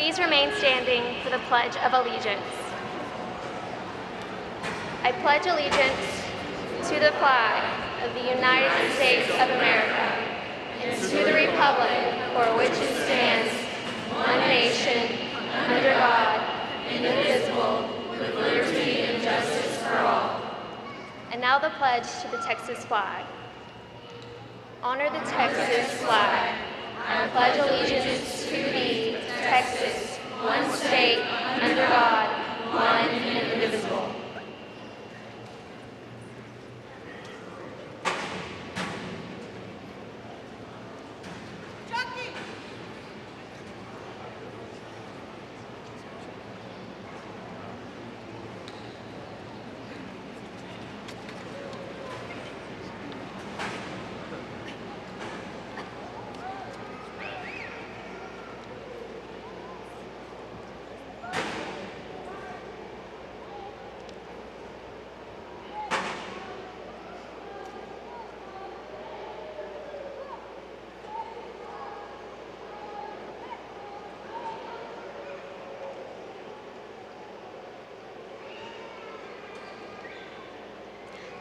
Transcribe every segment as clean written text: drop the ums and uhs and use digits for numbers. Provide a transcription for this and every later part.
Please remain standing for the Pledge of Allegiance. I pledge allegiance to the flag of the United States of America and to the republic for which it stands, one nation, under God, indivisible, with liberty and justice for all. And now the pledge to the Texas flag. Honor the Texas flag. I pledge allegiance to thee, Texas, one state, under God, one and indivisible.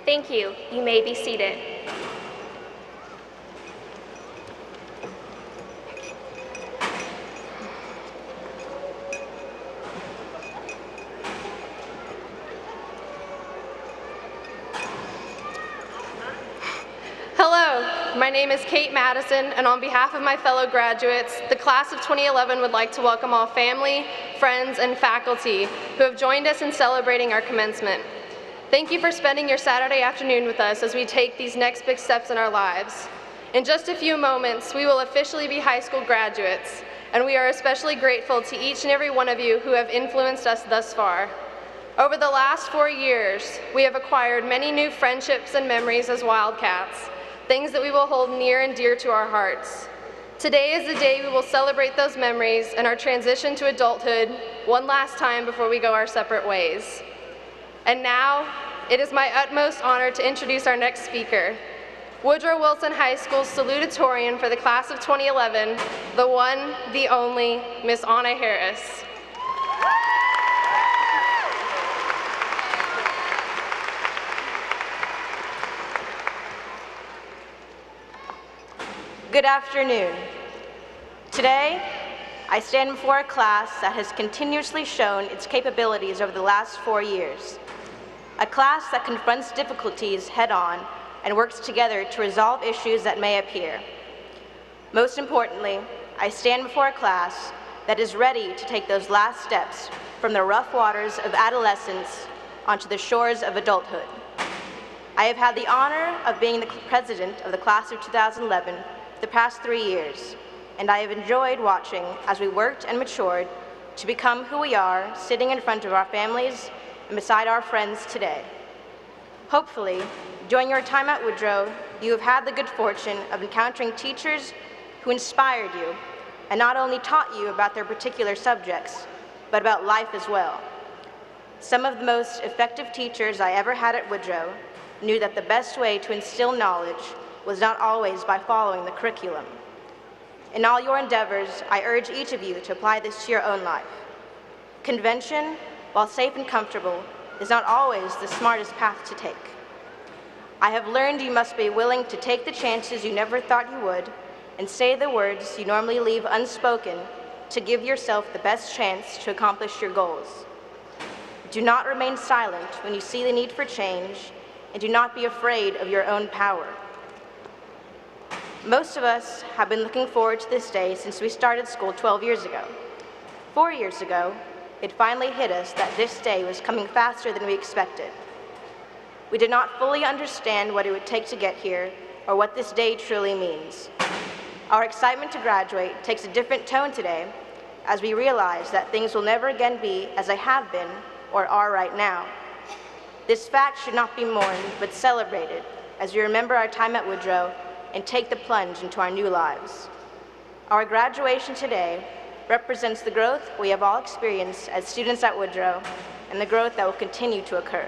Thank you. You may be seated. Hello, my name is Kate Madison, and on behalf of my fellow graduates, the class of 2011 would like to welcome all family, friends, and faculty who have joined us in celebrating our commencement. Thank you for spending your Saturday afternoon with us as we take these next big steps in our lives. In just a few moments, we will officially be high school graduates, and we are especially grateful to each and every one of you who have influenced us thus far. Over the last 4 years, we have acquired many new friendships and memories as Wildcats, things that we will hold near and dear to our hearts. Today is the day we will celebrate those memories and our transition to adulthood one last time before we go our separate ways. And now, it is my utmost honor to introduce our next speaker, Woodrow Wilson High School's Salutatorian for the class of 2011, the one, the only, Miss Anna Harris. Good afternoon. Today, I stand before a class that has continuously shown its capabilities over the last 4 years. A class that confronts difficulties head-on and works together to resolve issues that may appear. Most importantly, I stand before a class that is ready to take those last steps from the rough waters of adolescence onto the shores of adulthood. I have had the honor of being the president of the class of 2011 the past 3 years, and I have enjoyed watching as we worked and matured to become who we are, sitting in front of our families and beside our friends today. Hopefully, during your time at Woodrow, you have had the good fortune of encountering teachers who inspired you and not only taught you about their particular subjects, but about life as well. Some of the most effective teachers I ever had at Woodrow knew that the best way to instill knowledge was not always by following the curriculum. In all your endeavors, I urge each of you to apply this to your own life. Convention, while safe and comfortable, is not always the smartest path to take. I have learned you must be willing to take the chances you never thought you would and say the words you normally leave unspoken to give yourself the best chance to accomplish your goals. Do not remain silent when you see the need for change, and do not be afraid of your own power. Most of us have been looking forward to this day since we started school 12 years ago. 4 years ago, it finally hit us that this day was coming faster than we expected. We did not fully understand what it would take to get here or what this day truly means. Our excitement to graduate takes a different tone today as we realize that things will never again be as they have been or are right now. This fact should not be mourned but celebrated as we remember our time at Woodrow and take the plunge into our new lives. Our graduation today represents the growth we have all experienced as students at Woodrow and the growth that will continue to occur.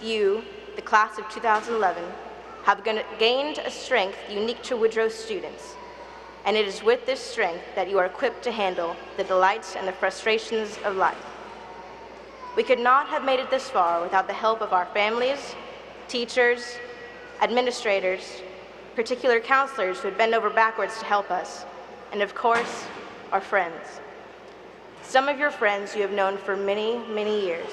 You, the class of 2011, have gained a strength unique to Woodrow students. and it is with this strength that you are equipped to handle the delights and the frustrations of life. We could not have made it this far without the help of our families, teachers, administrators, particular counselors who had bent over backwards to help us, and of course, our friends. Some of your friends you have known for many, many years,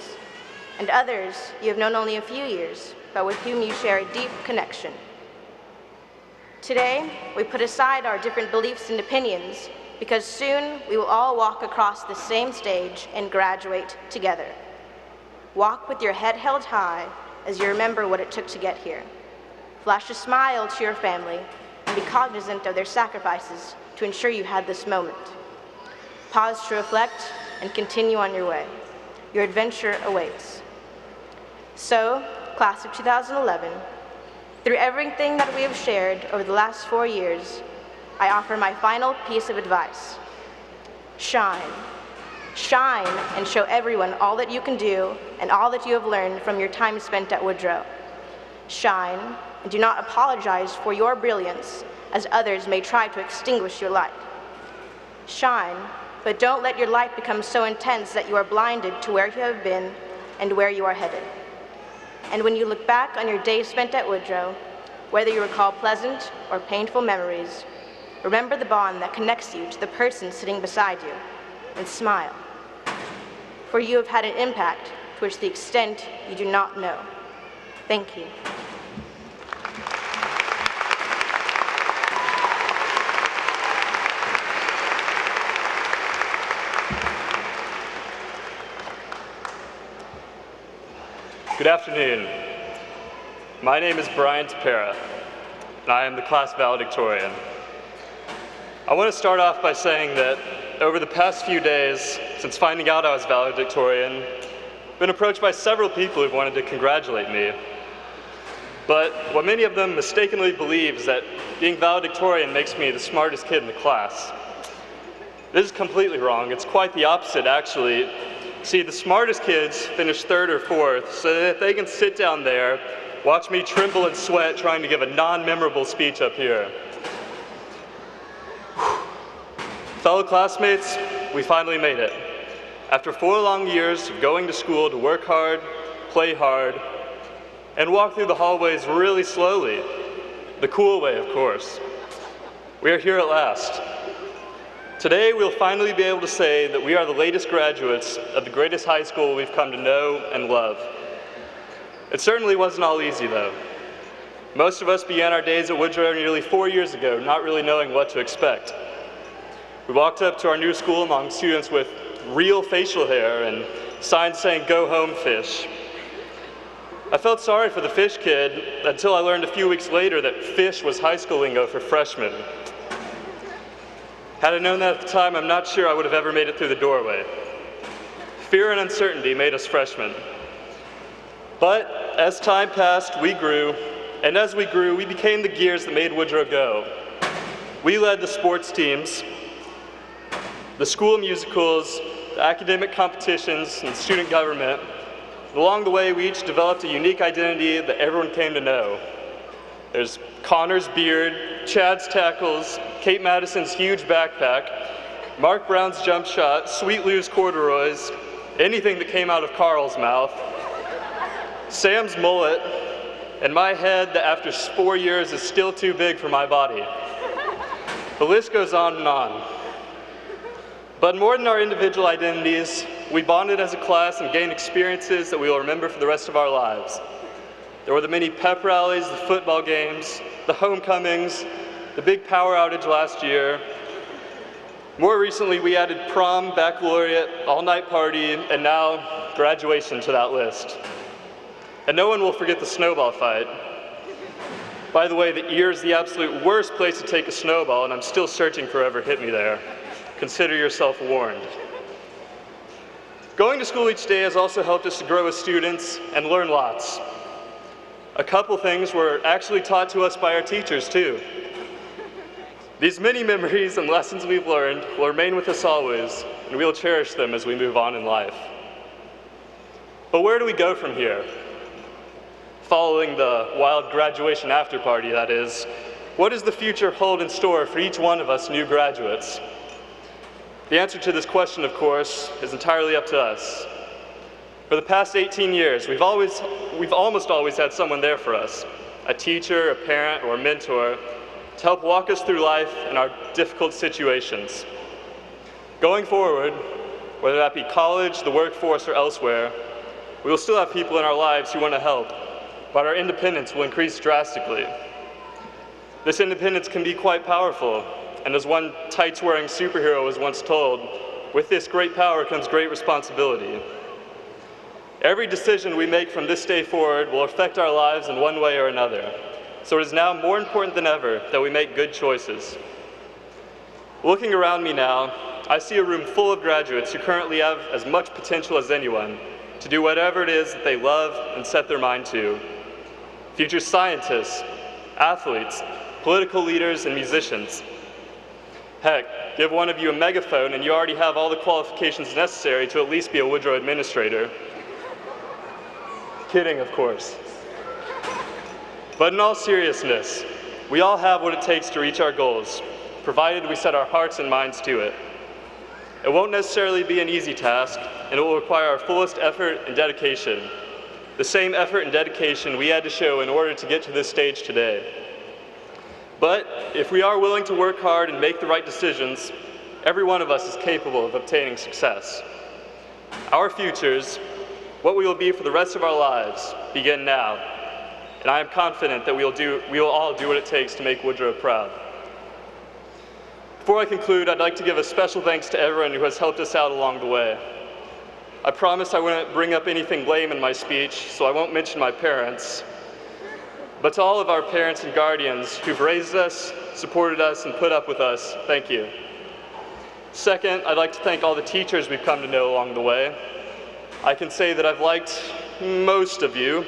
and others you have known only a few years, but with whom you share a deep connection. Today, we put aside our different beliefs and opinions because soon we will all walk across the same stage and graduate together. Walk with your head held high as you remember what it took to get here. Flash a smile to your family and be cognizant of their sacrifices to ensure you had this moment. Pause to reflect and continue on your way. Your adventure awaits. So, class of 2011, through everything that we have shared over the last 4 years, I offer my final piece of advice. Shine. Shine and show everyone all that you can do and all that you have learned from your time spent at Woodrow. Shine and do not apologize for your brilliance as others may try to extinguish your light. Shine, but don't let your light become so intense that you are blinded to where you have been and where you are headed. And when you look back on your days spent at Woodrow, whether you recall pleasant or painful memories, remember the bond that connects you to the person sitting beside you, and smile. For you have had an impact to which the extent you do not know. Thank you. Good afternoon. My name is Brian Tapera, and I am the class valedictorian. I want to start off by saying that over the past few days, since finding out I was valedictorian, I've been approached by several people who've wanted to congratulate me. But what many of them mistakenly believe is that being valedictorian makes me the smartest kid in the class. This is completely wrong. It's quite the opposite, actually. See, the smartest kids finish third or fourth so that they can sit down there, watch me tremble and sweat trying to give a non-memorable speech up here. Fellow classmates, we finally made it. After 4 long years of going to school to work hard, play hard, and walk through the hallways really slowly, the cool way, of course, we are here at last. Today, we'll finally be able to say that we are the latest graduates of the greatest high school we've come to know and love. It certainly wasn't all easy, though. Most of us began our days at Woodrow nearly 4 years ago, not really knowing what to expect. We walked up to our new school among students with real facial hair and signs saying, "Go home, fish." I felt sorry for the fish kid until I learned a few weeks later that fish was high school lingo for freshmen. Had I known that at the time, I'm not sure I would have ever made it through the doorway. Fear and uncertainty made us freshmen. But as time passed, we grew, and as we grew, we became the gears that made Woodrow go. We led the sports teams, the school musicals, the academic competitions, and student government. And along the way, we each developed a unique identity that everyone came to know. There's Connor's beard, Chad's tackles, Kate Madison's huge backpack, Mark Brown's jump shot, Sweet Lou's corduroys, anything that came out of Carl's mouth, Sam's mullet, and my head that after 4 years is still too big for my body. The list goes on and on. But more than our individual identities, we bonded as a class and gained experiences that we will remember for the rest of our lives. There were the many pep rallies, the football games, the homecomings, the big power outage last year. More recently, we added prom, baccalaureate, all-night party, and now graduation to that list. And no one will forget the snowball fight. By the way, the ear is the absolute worst place to take a snowball, and I'm still searching for whoever hit me there. Consider yourself warned. Going to school each day has also helped us to grow as students and learn lots. A couple things were actually taught to us by our teachers, too. These many memories and lessons we've learned will remain with us always, and we'll cherish them as we move on in life. But where do we go from here? Following the wild graduation after party, that is, What does the future hold in store for each one of us new graduates? The answer to this question, of course, is entirely up to us. For the past 18 years, we've almost always had someone there for us, a teacher, a parent, or a mentor, to help walk us through life and our difficult situations. Going forward, whether that be college, the workforce, or elsewhere, we will still have people in our lives who want to help, but our independence will increase drastically. This independence can be quite powerful, and as one tights-wearing superhero was once told, with this great power comes great responsibility. Every decision we make from this day forward will affect our lives in one way or another, so it is now more important than ever that we make good choices. Looking around me now, I see a room full of graduates who currently have as much potential as anyone to do whatever it is that they love and set their mind to. Future scientists, athletes, political leaders, and musicians. Heck, give one of you a megaphone and you already have all the qualifications necessary to at least be a Woodrow administrator. Kidding, of course. But in all seriousness, we all have what it takes to reach our goals, provided we set our hearts and minds to it. It won't necessarily be an easy task, and it will require our fullest effort and dedication, the same effort and dedication we had to show in order to get to this stage today. But if we are willing to work hard and make the right decisions, every one of us is capable of obtaining success. Our futures, what we will be for the rest of our lives, begin now, and I am confident that we will all do what it takes to make Woodrow proud. Before I conclude, I'd like to give a special thanks to everyone who has helped us out along the way. I promised I wouldn't bring up anything lame in my speech, so I won't mention my parents. But to all of our parents and guardians who've raised us, supported us, and put up with us, thank you. Second, I'd like to thank all the teachers we've come to know along the way. I can say that I've liked most of you.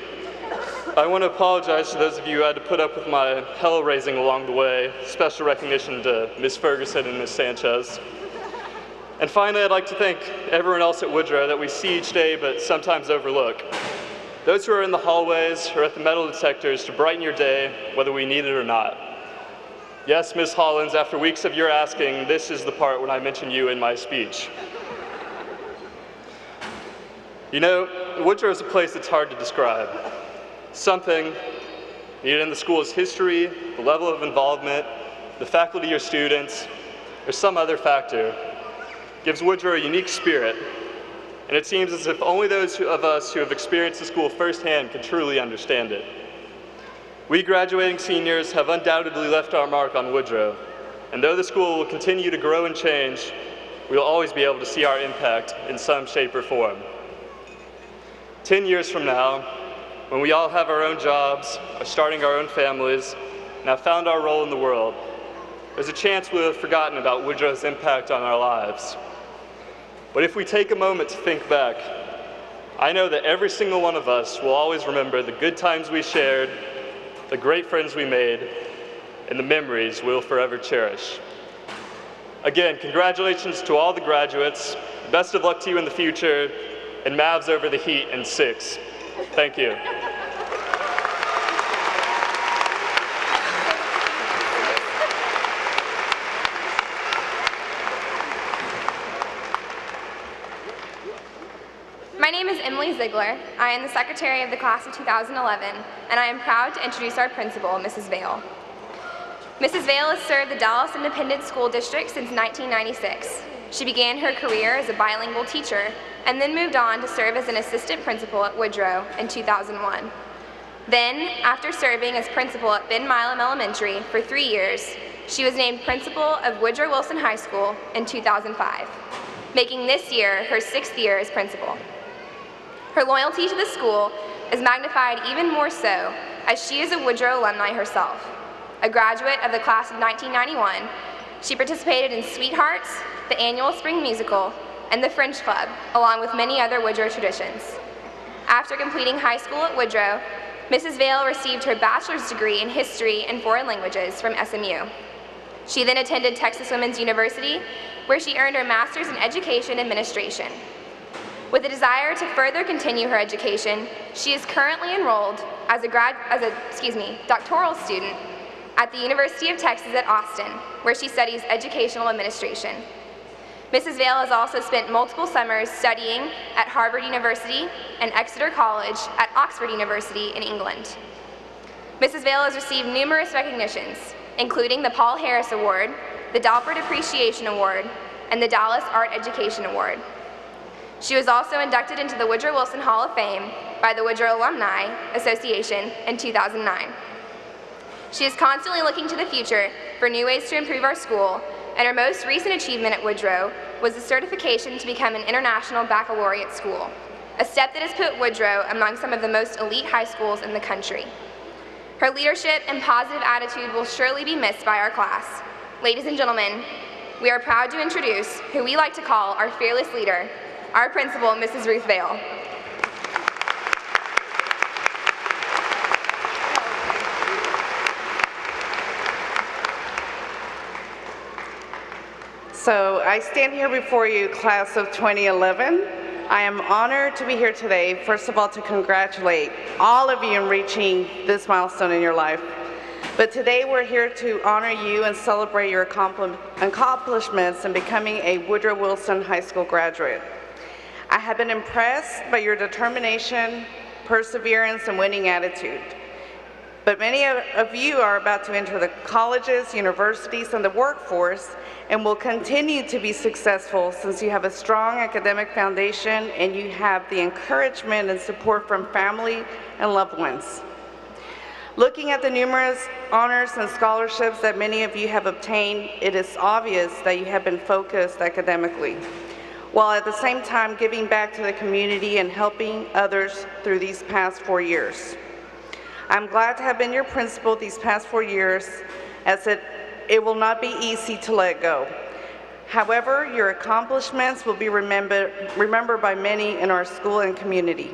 I want to apologize to those of you who had to put up with my hell-raising along the way. Special recognition to Ms. Ferguson and Ms. Sanchez. And finally, I'd like to thank everyone else at Woodrow that we see each day but sometimes overlook. Those who are in the hallways or at the metal detectors to brighten your day, whether we need it or not. Yes, Ms. Hollins, after weeks of your asking, this is the part when I mention you in my speech. You know, Woodrow is a place that's hard to describe. Something, needed in the school's history, the level of involvement, the faculty or students, or some other factor, gives Woodrow a unique spirit. And it seems as if only those of us who have experienced the school firsthand can truly understand it. We graduating seniors have undoubtedly left our mark on Woodrow, and though the school will continue to grow and change, we will always be able to see our impact in some shape or form. 10 years from now, when we all have our own jobs, are starting our own families, and have found our role in the world, there's a chance we'll have forgotten about Woodrow's impact on our lives. But if we take a moment to think back, I know that every single one of us will always remember the good times we shared, the great friends we made, and the memories we'll forever cherish. Again, congratulations to all the graduates, best of luck to you in the future, and Mavs over the Heat in 6. Thank you. My name is Emily Ziegler. I am the secretary of the class of 2011, and I am proud to introduce our principal, Mrs. Vale. Mrs. Vale has served the Dallas Independent School District since 1996. She began her career as a bilingual teacher and then moved on to serve as an assistant principal at Woodrow in 2001. Then, after serving as principal at Ben Milam Elementary for 3 years, she was named principal of Woodrow Wilson High School in 2005, making this year her 6th year as principal. Her loyalty to the school is magnified even more so as she is a Woodrow alumni herself. A graduate of the class of 1991, she participated in Sweethearts, the annual spring musical, and the French Club, along with many other Woodrow traditions. After completing high school at Woodrow, Mrs. Vale received her bachelor's degree in history and foreign languages from SMU. She then attended Texas Women's University, where she earned her master's in education administration. With a desire to further continue her education, she is currently enrolled as a doctoral student at the University of Texas at Austin, where she studies educational administration. Mrs. Vail has also spent multiple summers studying at Harvard University and Exeter College at Oxford University in England. Mrs. Vail has received numerous recognitions, including the Paul Harris Award, the Dalford Appreciation Award, and the Dallas Art Education Award. She was also inducted into the Woodrow Wilson Hall of Fame by the Woodrow Alumni Association in 2009. She is constantly looking to the future for new ways to improve our school, and her most recent achievement at Woodrow was the certification to become an international baccalaureate school, a step that has put Woodrow among some of the most elite high schools in the country. Her leadership and positive attitude will surely be missed by our class. Ladies and gentlemen, we are proud to introduce who we like to call our fearless leader, our principal, Mrs. Ruth Vail. So I stand here before you, class of 2011. I am honored to be here today, first of all, to congratulate all of you in reaching this milestone in your life. But today we're here to honor you and celebrate your accomplishments in becoming a Woodrow Wilson High School graduate. I have been impressed by your determination, perseverance, and winning attitude. But many of you are about to enter the colleges, universities, and the workforce, and will continue to be successful since you have a strong academic foundation and you have the encouragement and support from family and loved ones. Looking at the numerous honors and scholarships that many of you have obtained, it is obvious that you have been focused academically, while at the same time giving back to the community and helping others through these past 4 years. I'm glad to have been your principal these past 4 years, as it will not be easy to let go. However, your accomplishments will be remembered by many in our school and community.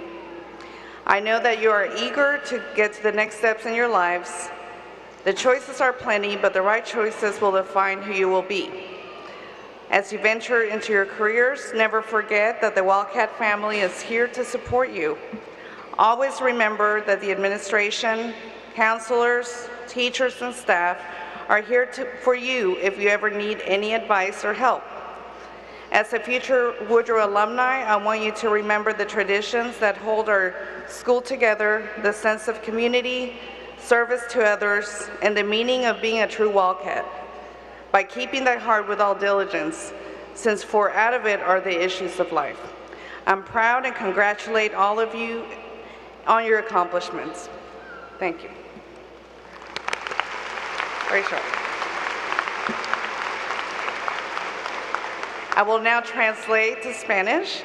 I know that you are eager to get to the next steps in your lives. The choices are plenty, but the right choices will define who you will be. As you venture into your careers, never forget that the Wildcat family is here to support you. Always remember that the administration, counselors, teachers, and staff are here for you if you ever need any advice or help. As a future Woodrow alumni, I want you to remember the traditions that hold our school together, the sense of community, service to others, and the meaning of being a true Wildcat. By keeping that heart with all diligence, since for out of it are the issues of life. I'm proud and congratulate all of you on your accomplishments. Thank you. Very short. I will now translate to Spanish.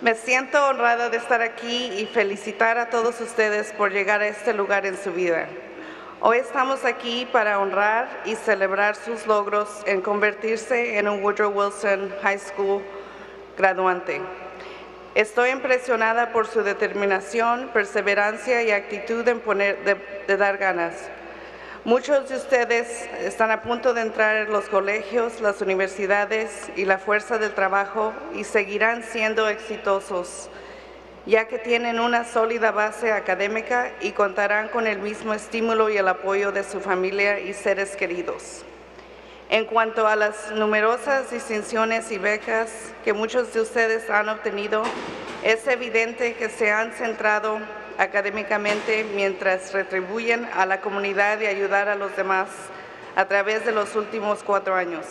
Me siento honrada de estar aquí y felicitar a todos ustedes por llegar a este lugar en su vida. Hoy estamos aquí para honrar y celebrar sus logros en convertirse en un Woodrow Wilson High School graduante. Estoy impresionada por su determinación, perseverancia y actitud de dar ganas. Muchos de ustedes están a punto de entrar en los colegios, las universidades y la fuerza del trabajo y seguirán siendo exitosos, ya que tienen una sólida base académica y contarán con el mismo estímulo y el apoyo de su familia y seres queridos. En cuanto a las numerosas distinciones y becas que muchos de ustedes han obtenido, es evidente que se han centrado académicamente mientras retribuyen a la comunidad y ayudar a los demás a través de los últimos 4 años.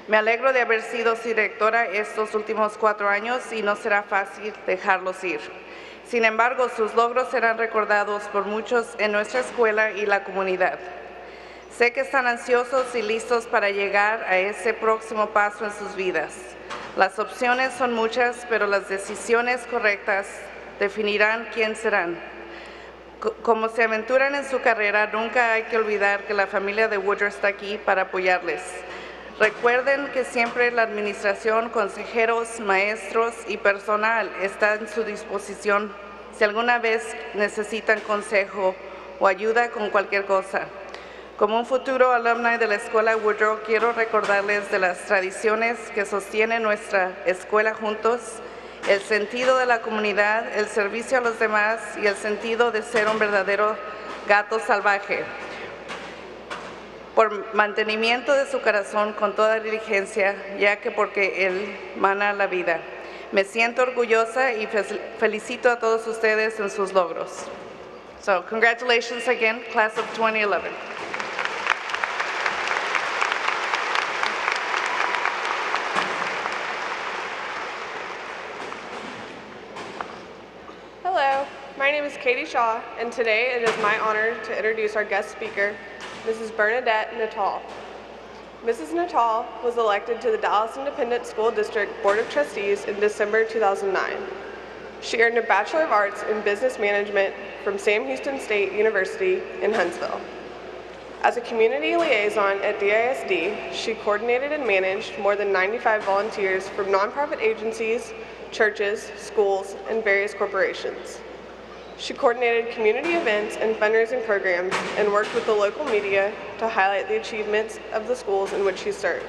Me alegro de haber sido su directora estos últimos 4 años y no será fácil dejarlos ir. Sin embargo, sus logros serán recordados por muchos en nuestra escuela y la comunidad. Sé que están ansiosos y listos para llegar a ese próximo paso en sus vidas. Las opciones son muchas, pero las decisiones correctas definirán quién serán. Como se aventuran en su carrera, nunca hay que olvidar que la familia de Woodrow está aquí para apoyarles. Recuerden que siempre la administración, consejeros, maestros y personal está en su disposición si alguna vez necesitan consejo o ayuda con cualquier cosa. Como un futuro alumni de la Escuela Woodrow, quiero recordarles de las tradiciones que sostienen nuestra escuela juntos, el sentido de la comunidad, el servicio a los demás y el sentido de ser un verdadero gato salvaje. por mantenimiento de su corazón con toda diligencia, ya que porque Él mana la vida. Me siento orgullosa y felicito a todos ustedes en sus logros. So, congratulations again, class of 2011. Hello, my name is Katie Shaw, and today it is my honor to introduce our guest speaker, Mrs. Bernadette Natal. Mrs. Natal was elected to the Dallas Independent School District Board of Trustees in December 2009. She earned a Bachelor of Arts in Business Management from Sam Houston State University in Huntsville. As a community liaison at DISD, she coordinated and managed more than 95 volunteers from nonprofit agencies, churches, schools, and various corporations. She coordinated community events and fundraising programs and worked with the local media to highlight the achievements of the schools in which she served.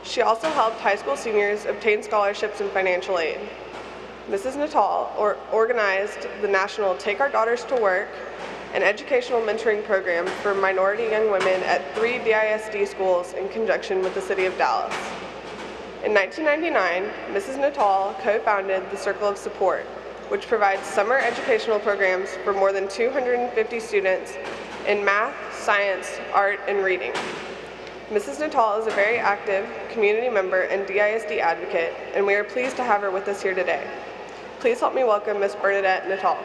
She also helped high school seniors obtain scholarships and financial aid. Mrs. Natal organized the national Take Our Daughters to Work, an educational mentoring program for minority young women at 3 DISD schools in conjunction with the City of Dallas. In 1999, Mrs. Natal co-founded the Circle of Support, which provides summer educational programs for more than 250 students in math, science, art, and reading. Mrs. Natal is a very active community member and DISD advocate, and we are pleased to have her with us here today. Please help me welcome Ms. Bernadette Natal.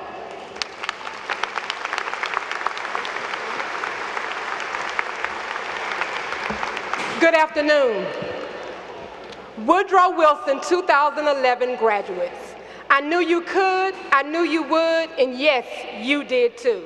Good afternoon. Woodrow Wilson 2011 graduates. I knew you could, I knew you would, and yes, you did too.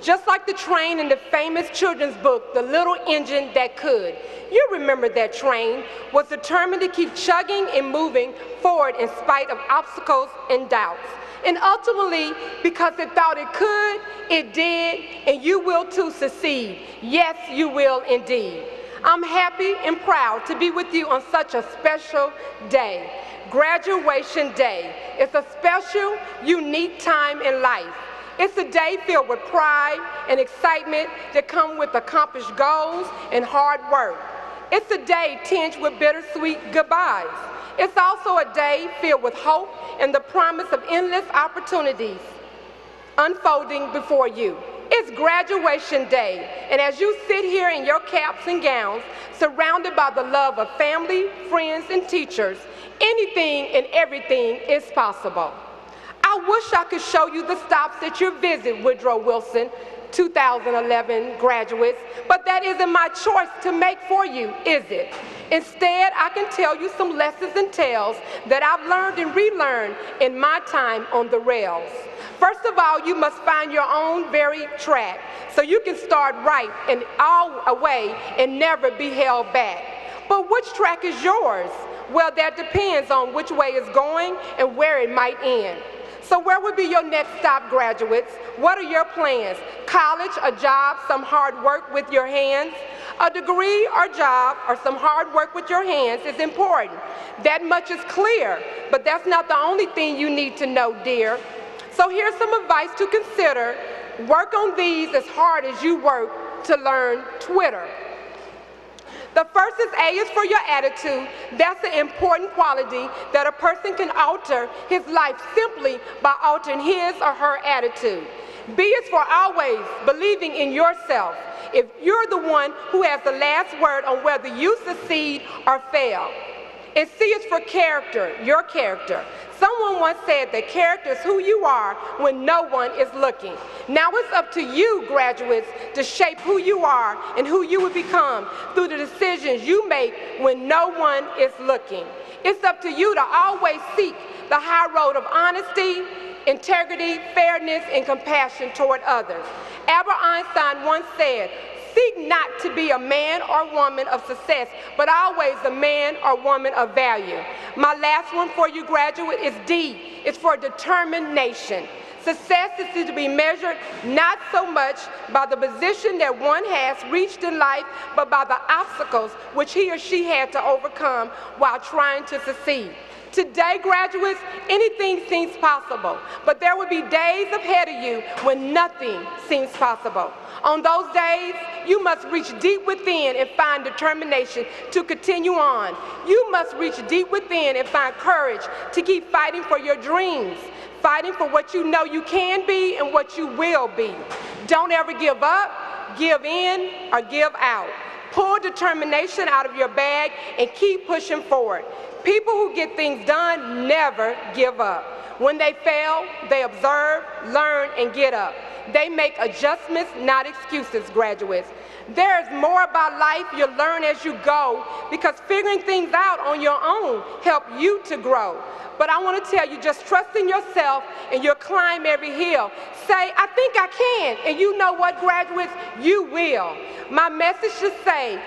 Just like the train in the famous children's book, The Little Engine That Could. You remember that train was determined to keep chugging and moving forward in spite of obstacles and doubts. And ultimately, because it thought it could, it did, and you will too succeed. Yes, you will indeed. I'm happy and proud to be with you on such a special day. Graduation Day. It's a special, unique time in life. It's a day filled with pride and excitement that come with accomplished goals and hard work. It's a day tinged with bittersweet goodbyes. It's also a day filled with hope and the promise of endless opportunities unfolding before you. It's graduation day, and as you sit here in your caps and gowns, surrounded by the love of family, friends, and teachers, anything and everything is possible. I wish I could show you the stops at your visit, Woodrow Wilson 2011 graduates, but that isn't my choice to make for you, is it? Instead, I can tell you some lessons and tales that I've learned and relearned in my time on the rails. First of all, you must find your own very track so you can start right and all away and never be held back. But which track is yours? Well, that depends on which way it's going and where it might end. So where would be your next stop, graduates? What are your plans? College, a job, some hard work with your hands? A degree or job or some hard work with your hands is important. That much is clear, but that's not the only thing you need to know, dear. So here's some advice to consider. Work on these as hard as you work to learn Twitter. The first is A is for your attitude. That's an important quality that a person can alter his life simply by altering his or her attitude. B is for always believing in yourself. If you're the one who has the last word on whether you succeed or fail. And C is for character, your character. Someone once said that character is who you are when no one is looking. Now it's up to you, graduates, to shape who you are and who you will become through the decisions you make when no one is looking. It's up to you to always seek the high road of honesty, integrity, fairness, and compassion toward others. Albert Einstein once said, "Seek not to be a man or woman of success, but always a man or woman of value." My last one for you, graduate, is D. It's for determination. Success is to be measured not so much by the position that one has reached in life, but by the obstacles which he or she had to overcome while trying to succeed. Today, graduates, anything seems possible, but there will be days ahead of you when nothing seems possible. On those days, you must reach deep within and find determination to continue on. You must reach deep within and find courage to keep fighting for your dreams, fighting for what you know you can be and what you will be. Don't ever give up, give in, or give out. Pull determination out of your bag and keep pushing forward. People who get things done never give up. When they fail, they observe, learn, and get up. They make adjustments, not excuses, graduates. There's more about life you'll learn as you go, because figuring things out on your own help you to grow. But I want to tell you, just trust in yourself and you'll climb every hill. Say, I think I can, and you know what, graduates? You will. My message should say,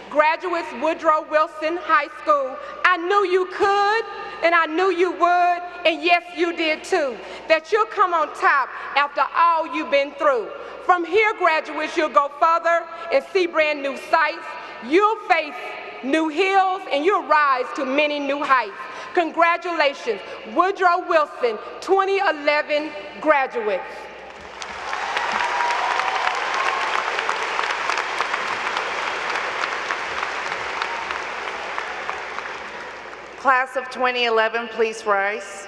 graduates, Woodrow Wilson High School, I knew you could, and I knew you would, and yes, you did too. That you'll come on top after all you've been through. From here, graduates, you'll go further and see brand new sights. You'll face new hills, and you'll rise to many new heights. Congratulations, Woodrow Wilson 2011 graduates. Class of 2011, please rise.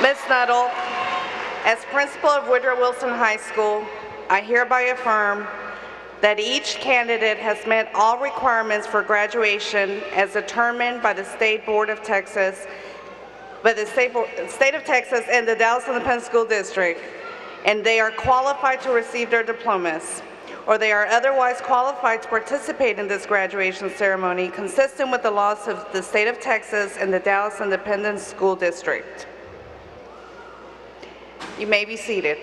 Ms. Nuttall, as principal of Woodrow Wilson High School, I hereby affirm that each candidate has met all requirements for graduation as determined by the State Board of Texas, State of Texas and the Dallas Independent School District, and they are qualified to receive their diplomas, or they are otherwise qualified to participate in this graduation ceremony consistent with the laws of the State of Texas and the Dallas Independent School District. You may be seated.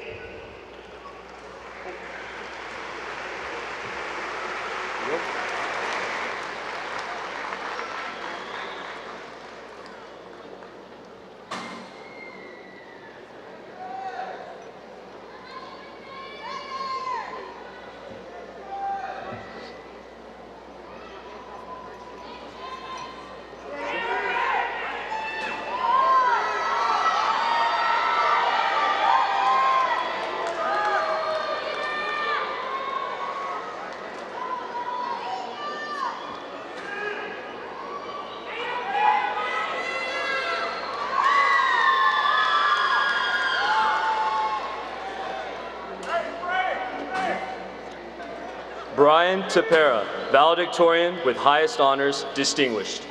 Brian Tapera, valedictorian with highest honors, distinguished.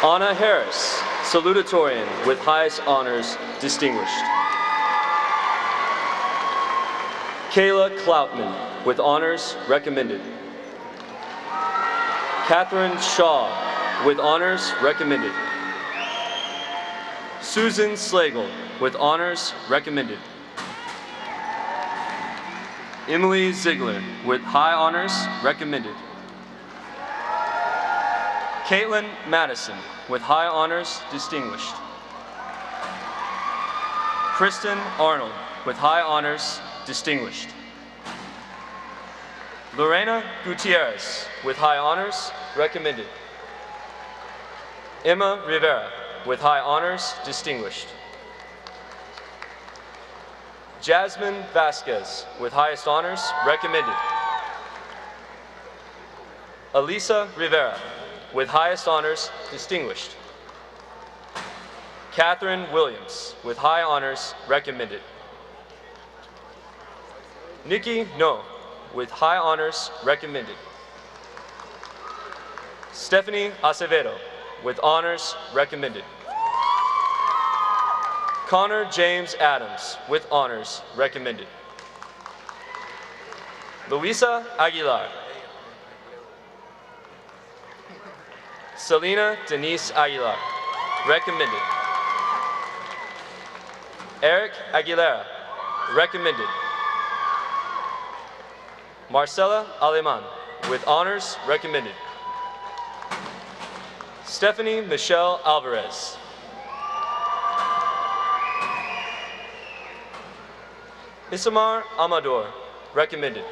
Anna Harris, salutatorian with highest honors, distinguished. Kayla Cloutman with honors, recommended. Catherine Shaw with honors, recommended. Susan Slagle with honors, recommended. Emily Ziegler with high honors, recommended. Caitlin Madison with high honors, distinguished. Kristen Arnold with high honors, distinguished. Lorena Gutierrez with high honors, recommended. Emma Rivera with high honors, distinguished. Jasmine Vasquez with highest honors, recommended. Elisa Rivera with highest honors, distinguished. Catherine Williams with high honors, recommended. Nikki No with high honors, recommended. Stephanie Acevedo with honors, recommended. Connor James Adams with honors, recommended. Luisa Aguilar. Selena Denise Aguilar, recommended. Eric Aguilera, recommended. Marcela Aleman with honors, recommended. Stephanie Michelle Alvarez. Isamar Amador, recommended.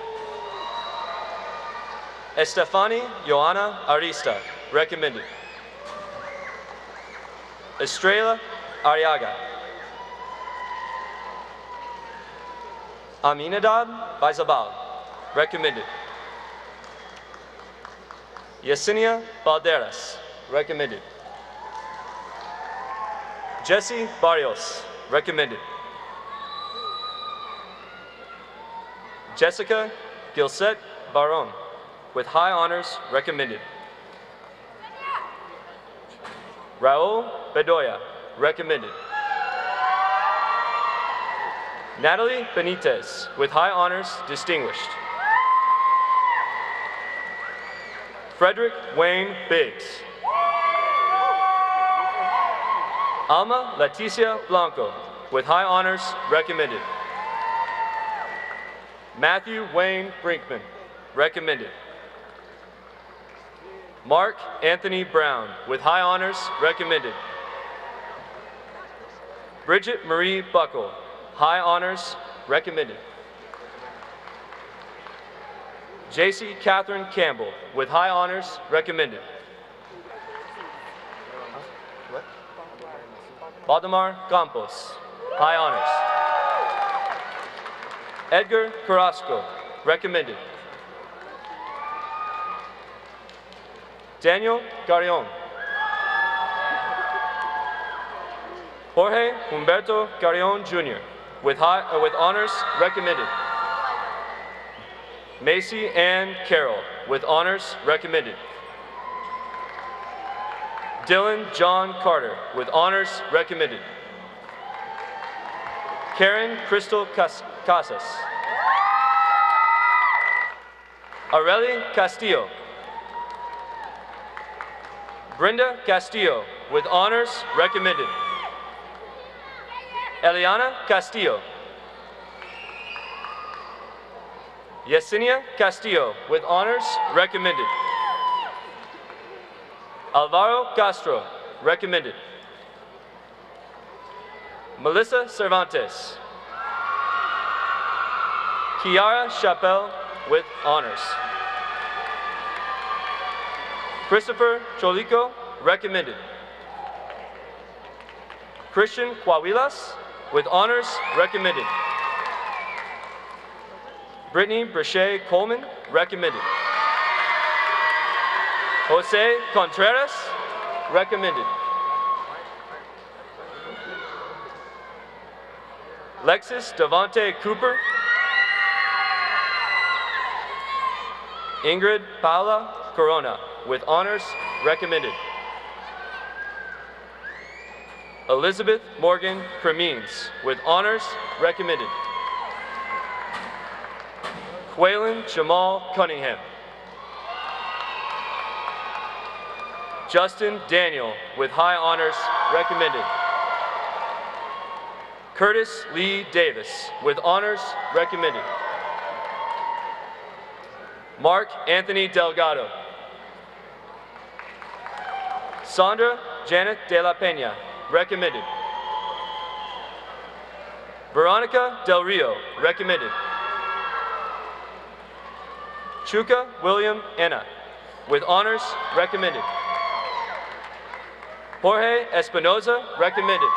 Estefani Joana Arista, recommended. Estrella Arriaga. Aminadab Baizabal, recommended. Yesenia Balderas, recommended. Jesse Barrios, recommended. Jessica Gilset Baron, with high honors, recommended. Raul Bedoya, recommended. Natalie Benitez, with high honors, distinguished. Frederick Wayne Biggs. Alma Leticia Blanco, with high honors, recommended. Matthew Wayne Brinkman, recommended. Mark Anthony Brown, with high honors, recommended. Bridget Marie Buckle, high honors, recommended. J.C. Catherine Campbell, with high honors, recommended. Valdemar Campos, high honors. Edgar Carrasco, recommended. Daniel Carrion. Jorge Humberto Carrion Jr., with honors, recommended. Macy Ann Carroll, with honors, recommended. Dylan John Carter, with honors, recommended. Karen Crystal Casas. Areli Castillo. Brenda Castillo, with honors, recommended. Eliana Castillo. Yesenia Castillo, with honors, recommended. Alvaro Castro, recommended. Melissa Cervantes. Kiara Chappelle, with honors. Christopher Cholico, recommended. Christian Coahuilas, with honors, recommended. Brittany Brachet Coleman, recommended. Jose Contreras, recommended. Lexis Devante Cooper. Ingrid Paula Corona, with honors, recommended. Elizabeth Morgan Cremines, with honors, recommended. Quaylen Jamal Cunningham. Justin Daniel, with high honors, recommended. Curtis Lee Davis, with honors, recommended. Mark Anthony Delgado. Sandra Janet De La Pena, recommended. Veronica Del Rio, recommended. Chuka William Enna, with honors, recommended. Jorge Espinoza, recommended.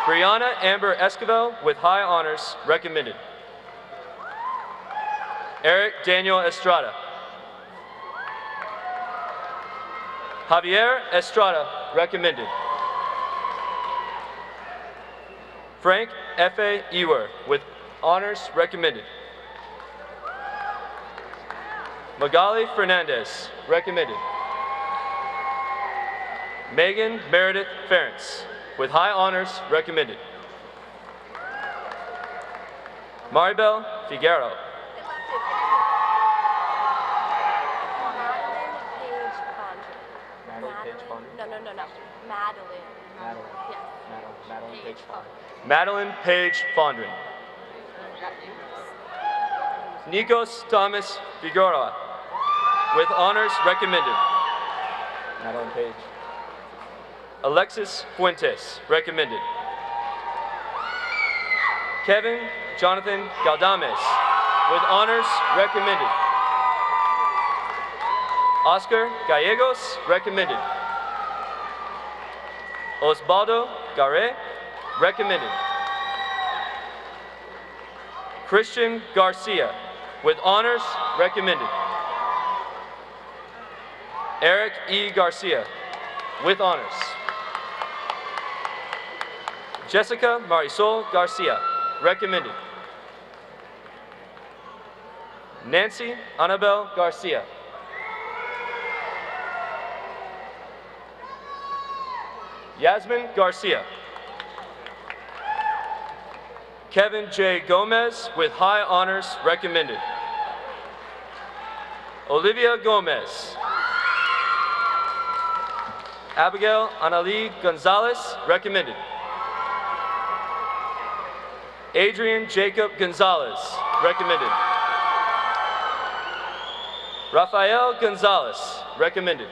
Brianna Amber Esquivel, with high honors, recommended. Eric Daniel Estrada. Javier Estrada, recommended. Frank F.A. Ewer, with honors, recommended. Magali Fernandez, recommended. Megan Meredith Ferentz, with high honors, recommended. Maribel Figueroa. Madeline Page Fondren. Nikos Thomas Figueroa, with honors, recommended. Madeline Page. Alexis Fuentes, recommended. Kevin Jonathan Galdames, with honors, recommended. Oscar Gallegos, recommended. Osvaldo Garre, recommended. Christian Garcia, with honors, recommended. Eric E. Garcia, with honors. Jessica Marisol Garcia, recommended. Nancy Annabelle Garcia. Yasmin Garcia. Kevin J. Gomez, with high honors, recommended. Olivia Gomez. Abigail Anali Gonzalez, recommended. Adrian Jacob Gonzalez, recommended. Rafael Gonzalez, recommended.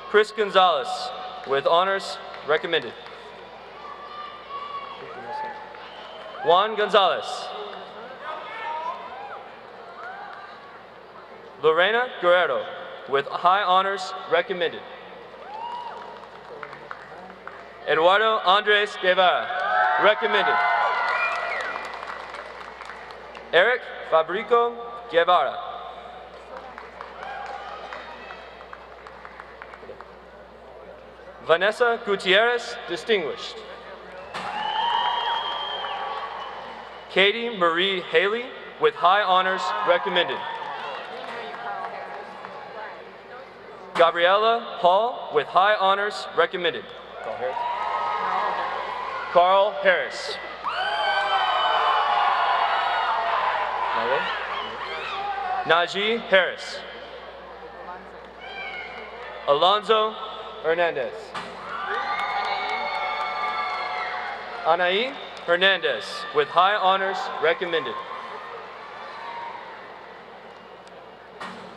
Chris Gonzalez, with honors, recommended. Juan Gonzalez. Lorena Guerrero, with high honors, recommended. Eduardo Andres Guevara, recommended. Eric Fabrico Guevara. Vanessa Gutierrez, distinguished. Katie Marie Haley, with high honors, recommended. Gabriella Hall, with high honors, recommended. Carl Harris. Najee Harris. Alonzo Hernandez. Anaí Hernandez, with high honors, recommended.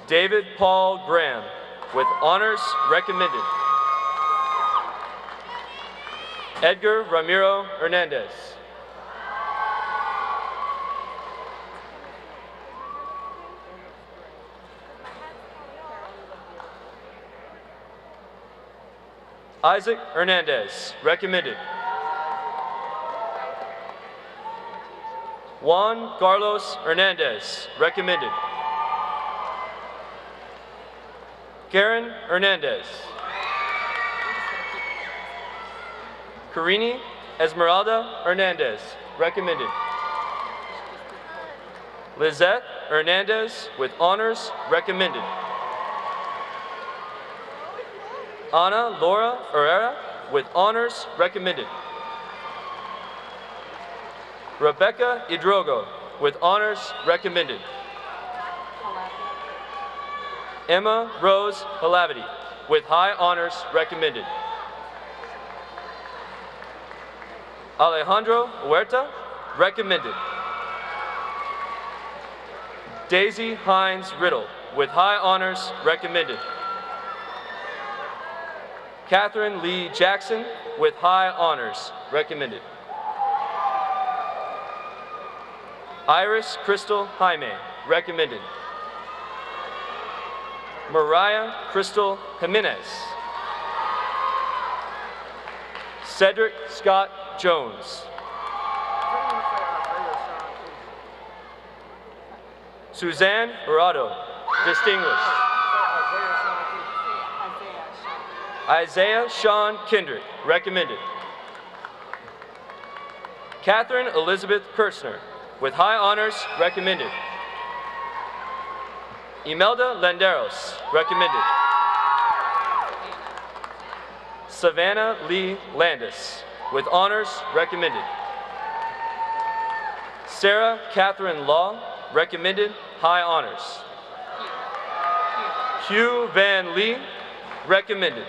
David Paul Graham, with honors, recommended. Edgar Ramiro Hernandez. Isaac Hernandez, recommended. Juan Carlos Hernandez, recommended. Karen Hernandez. Karini Esmeralda Hernandez, recommended. Lizette Hernandez, with honors, recommended. Ana Laura Herrera, with honors, recommended. Rebecca Idrogo, with honors, recommended. Emma Rose Palavity, with high honors, recommended. Alejandro Huerta, recommended. Daisy Hines Riddle, with high honors, recommended. Catherine Lee Jackson, with high honors, recommended. Iris Crystal Jaime, recommended. Mariah Crystal Jimenez. Cedric Scott Jones. Suzanne Dorado, distinguished. Isaiah Sean Kendrick, recommended. Catherine Elizabeth Kirchner, with high honors, recommended. Imelda Landeros, recommended. Savannah Lee Landis, with honors, recommended. Sarah Catherine Law, recommended, high honors. Hugh Van Lee, recommended.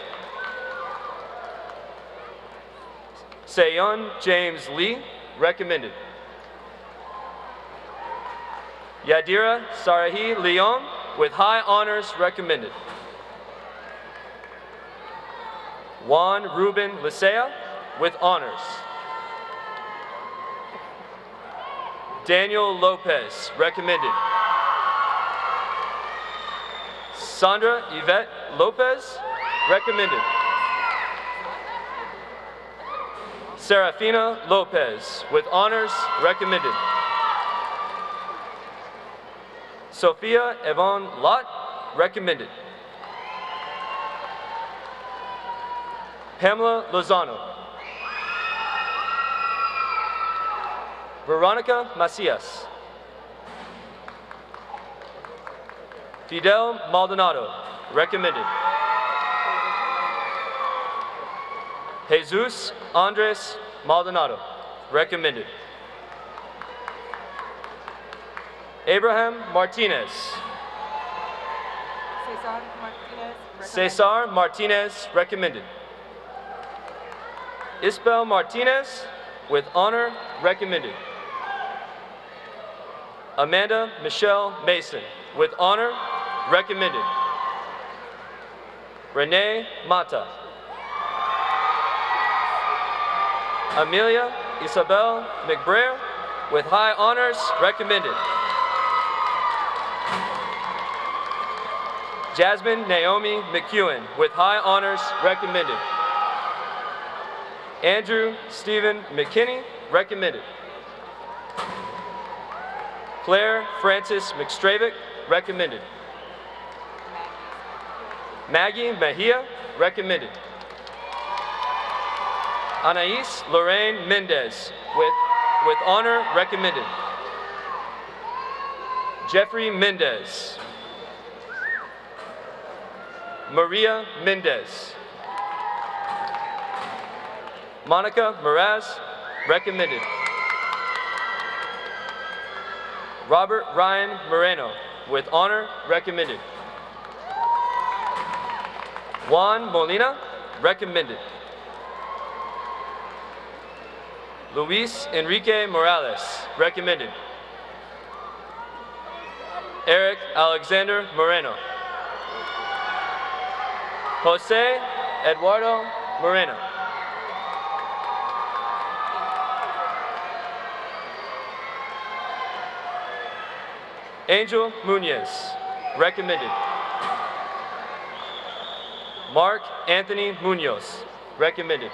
Seyon James Lee, recommended. Yadira Sarahi Leon, with high honors, recommended. Juan Ruben Licea, with honors. Daniel Lopez, recommended. Sandra Yvette Lopez, recommended. Serafina Lopez, with honors, recommended. Sophia Yvonne Lott, recommended. Pamela Lozano. Veronica Macias. Fidel Maldonado, recommended. Jesus Andres Maldonado, recommended. Abraham Martinez. Cesar Martinez, recommended. Isabel Martinez, with honor, recommended. Amanda Michelle Mason, with honor, recommended. Renee Mata. Amelia Isabel McBrayer, with high honors, recommended. Jasmine Naomi McEwen, with high honors, recommended. Andrew Stephen McKinney, recommended. Claire Francis McStravick, recommended. Maggie Mejia, recommended. Anais Lorraine Mendez, with honor, recommended. Jeffrey Mendez. Maria Mendez. Monica Meraz, recommended. Robert Ryan Moreno, with honor, recommended. Juan Molina, recommended. Luis Enrique Morales, recommended. Eric Alexander Moreno. Jose Eduardo Moreno. Angel Munoz, recommended. Mark Anthony Munoz, recommended.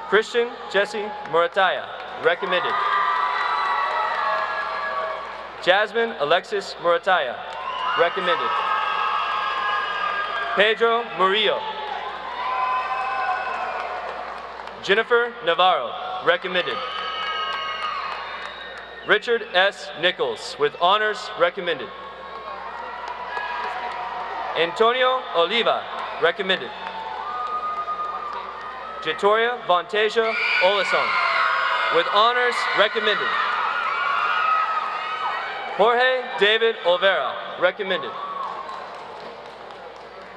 Christian Jesse Murataya, recommended. Jasmine Alexis Murataya, recommended. Pedro Murillo. Jennifer Navarro, recommended. Richard S. Nichols, with honors, recommended. Antonio Oliva, recommended. Jatoria Vontasia Olason, with honors, recommended. Jorge David Olvera, recommended.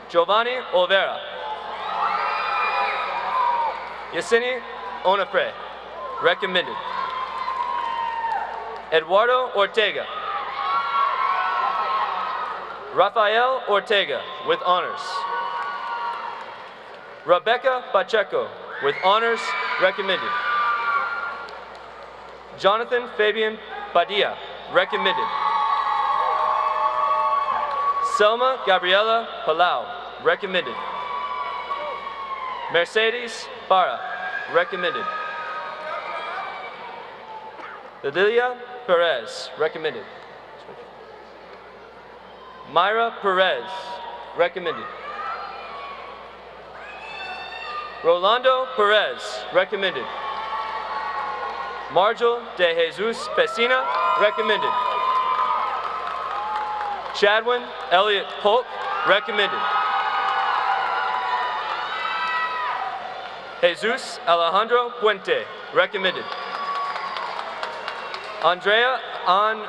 Giovanni Olvera. Yesenia Onafre, recommended. Eduardo Ortega. Rafael Ortega, with honors. Rebecca Pacheco, with honors, recommended. Jonathan Fabian Padilla, recommended. Selma Gabriela Palau, recommended. Mercedes Barra, recommended. Lilia Perez, recommended. Myra Perez, recommended. Rolando Perez, recommended. Marjol de Jesus Pesina, recommended. Chadwin Elliott Polk, recommended. Jesus Alejandro Puente, recommended. Andrea Ann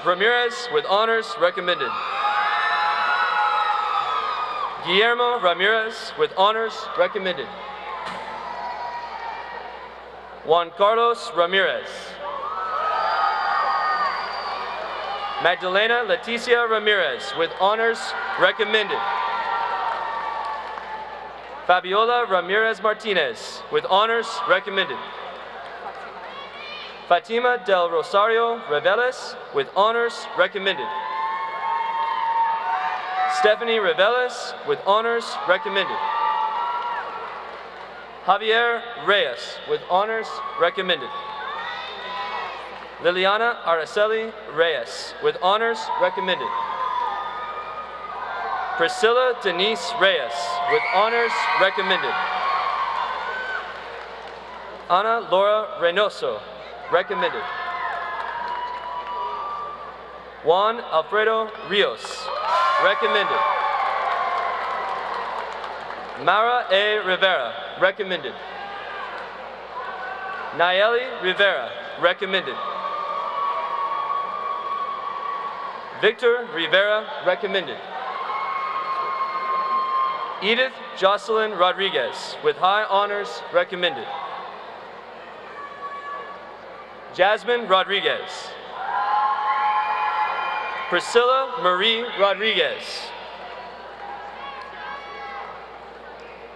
Ramirez, with honors, recommended. Guillermo Ramirez, with honors, recommended. Juan Carlos Ramirez. Magdalena Leticia Ramirez, with honors, recommended. Fabiola Ramirez Martinez, with honors, recommended. Fatima del Rosario Reveles with honors recommended. Stephanie Reveles with honors recommended. Javier Reyes with honors recommended. Liliana Araceli Reyes with honors recommended. Priscilla Denise Reyes with honors recommended. Ana Laura Reynoso, recommended. Juan Alfredo Rios, recommended. Mara A. Rivera, recommended. Nayeli Rivera, recommended. Victor Rivera, recommended. Edith Jocelyn Rodriguez, with high honors, recommended. Jasmine Rodriguez. Priscilla Marie Rodriguez.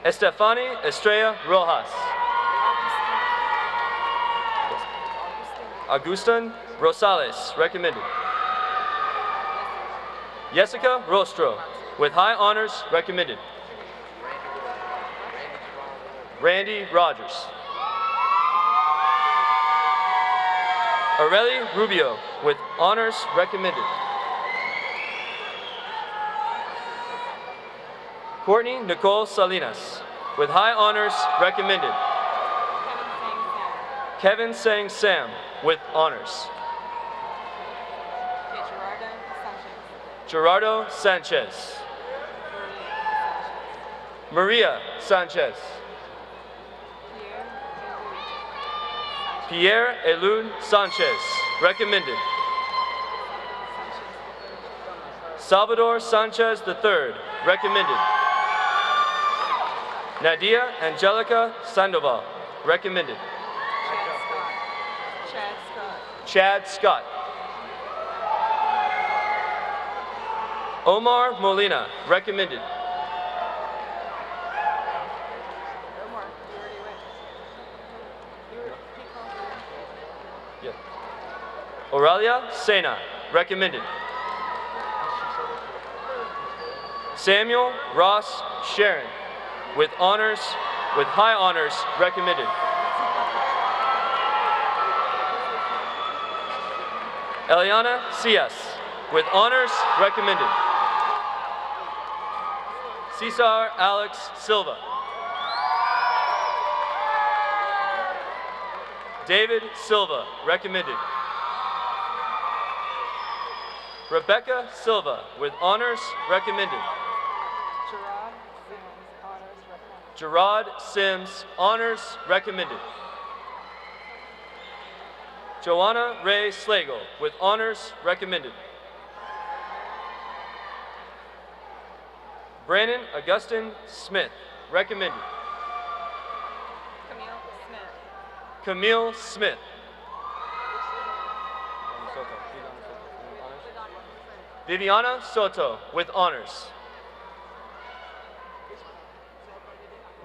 Estefany Estrella Rojas. Agustin Rosales, recommended. Jessica Rostro, with high honors, recommended. Randy Rogers. Aurelie Rubio, with honors, recommended. Courtney Nicole Salinas, with high honors, recommended. Kevin Sang Sam, with honors. Gerardo Sanchez. Maria Sanchez. Pierre Elud Sanchez, recommended. Salvador Sanchez III, recommended. Nadia Angelica Sandoval, recommended. Chad Scott. Omar Molina, recommended. Aurelia Sena, recommended. Samuel Ross Sharon, with high honors, recommended. Eliana Cias, with honors, recommended. Cesar Alex Silva. David Silva, recommended. Rebecca Silva, with honors, recommended. Gerard Sims, honors, recommended. Joanna Ray Slagle, with honors, recommended. Brandon Augustin Smith, recommended. Camille Smith. Viviana Soto, with honors.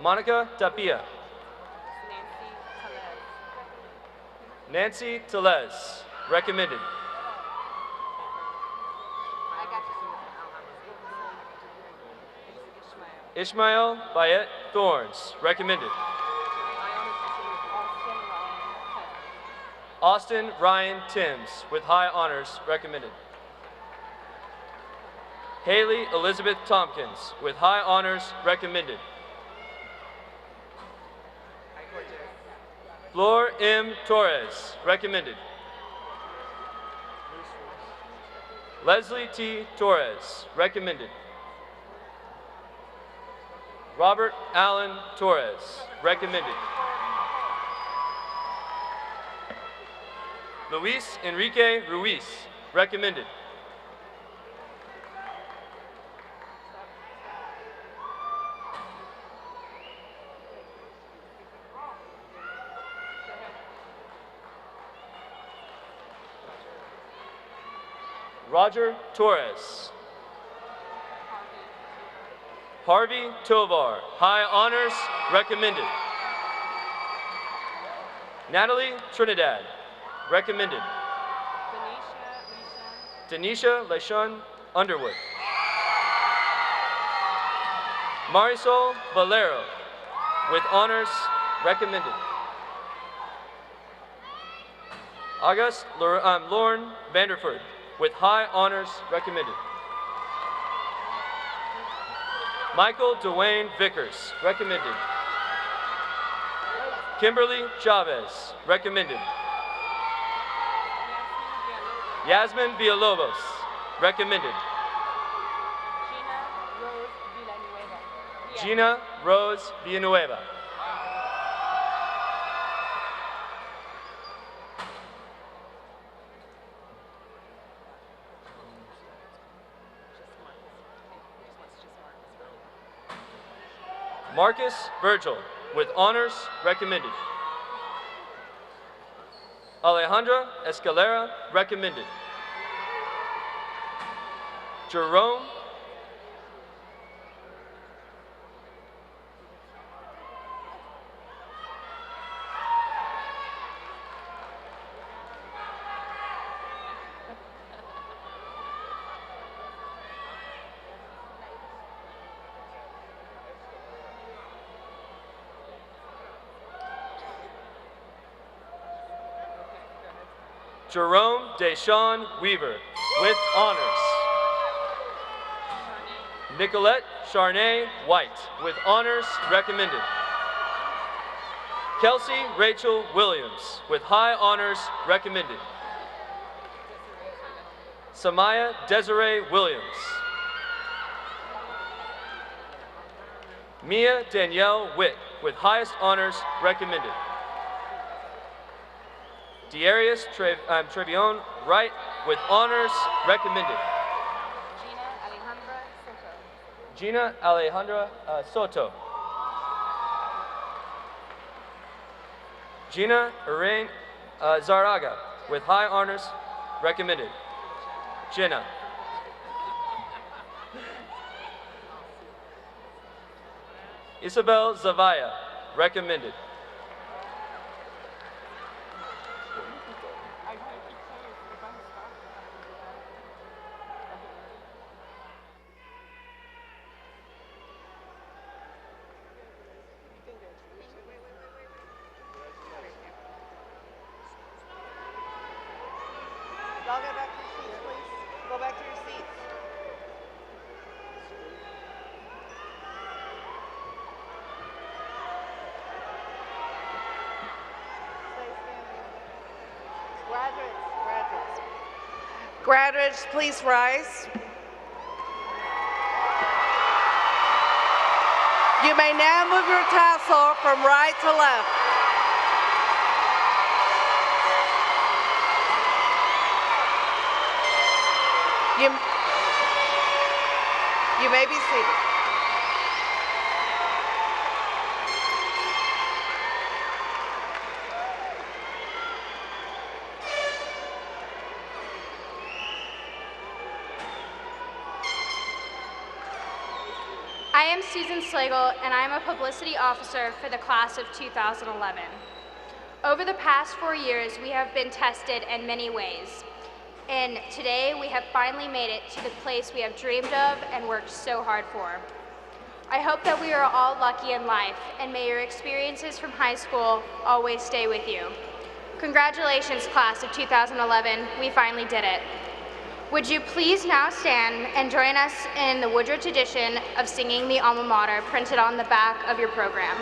Monica Tapia. Nancy Telez, recommended. Ishmael Bayet Thorns, recommended. Austin Ryan Timms, with high honors, recommended. Haley Elizabeth Tompkins, with high honors, recommended. Flor M. Torres, recommended. Leslie T. Torres, recommended. Robert Allen Torres, recommended. Luis Enrique Ruiz, recommended. Roger Torres. Harvey Tovar, high honors, recommended. Natalie Trinidad. recommended. Denisha Leshun Underwood. Marisol Valero, with honors, recommended. August Lauren Vanderford, with high honors, recommended. Michael Dwayne Vickers, recommended. Kimberly Chavez, recommended. Yasmin Villalobos, recommended. Gina Rose Villanueva. Marcus Virgil, with honors, recommended. Alejandra Escalera, recommended. Jerome Jerome Deshawn Weaver, with honors. Nicolette Charnay White, with honors, recommended. Kelsey Rachel Williams, with high honors, recommended. Samaya Desiree Williams. Mia Danielle Witt, with highest honors, recommended. Darius Trevion Wright, with honors, recommended. Gina Alejandra Soto. Gina Irene Zaraga, with high honors, recommended. Gina. Isabel Zavaya, recommended. Y'all go back to your seats, please. Go back to your seats. Stay standing. Graduates. Graduates, please rise. You may now move your tassel from right to left. You may be seated. I am Susan Slagle, and I am a publicity officer for the class of 2011. Over the past 4 years, we have been tested in many ways. And today, we have finally made it to the place we have dreamed of and worked so hard for. I hope that we are all lucky in life, and may your experiences from high school always stay with you. Congratulations, class of 2011. We finally did it. Would you please now stand and join us in the Woodrow tradition of singing the alma mater printed on the back of your program.